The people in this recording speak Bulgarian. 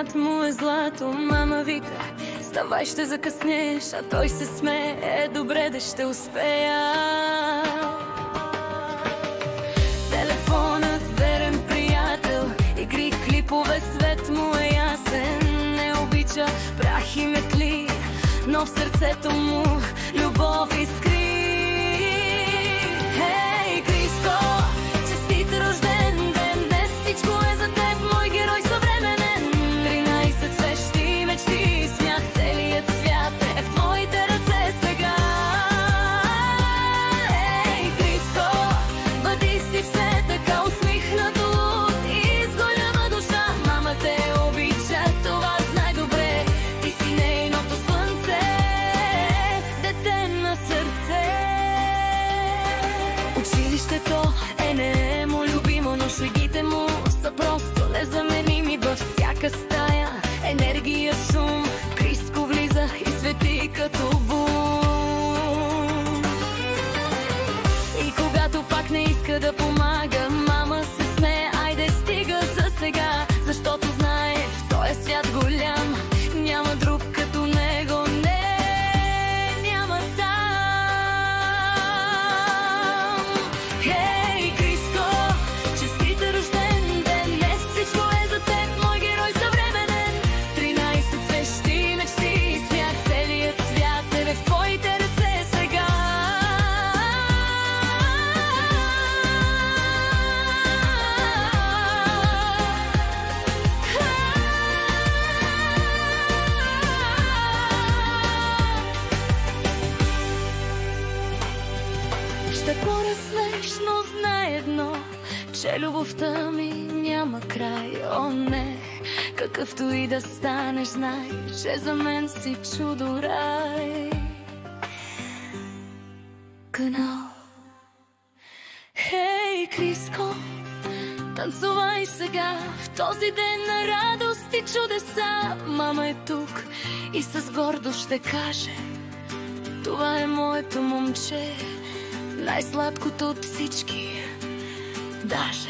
цвят му е злато. Мама вика, ставай, ще закъснеш, а той се смее, е добре да ще успея. Телефонът верен приятел, игри, клипове, свет му е ясен. Не обича прах и метли, но в сърцето му любов искри. Хей, Криско, честит рожден ден, днес всичко е за теб, мой герой съвременен. 13 свещи мечти и смях, целият свят е в твоите ръце сега. Хей, Криско, бъди си все така усмихнат и с голяма душа. Мама те обича, това знай добре, ти си нейното слънце, дете на сърце. Училището е немо любимо, но шугите му са просто незаменими. Във всяка стая енергия, шум, Криско влиза и свети като бум. И когато пак не иска да помага, мама се смее, айде стига за сега, защото знае, в този свят голям няма друг като него. Не, няма там. Хей, Криско, честит рожден ден, днес всичко е за теб, мой герой съвременен. 13 свещи мечти и смях, целият свят е в твоите ръце сега. Ще пораснеш, но знай едно, че любовта ми няма край. О, не, какъвто и да станеш, знай, че за мен си чудо рай. Канал. Хей, Криско, танцувай сега в този ден на радост и чудеса. Мама е тук и с гордост ще каже, това е моето момче, най-сладкото от всички даже.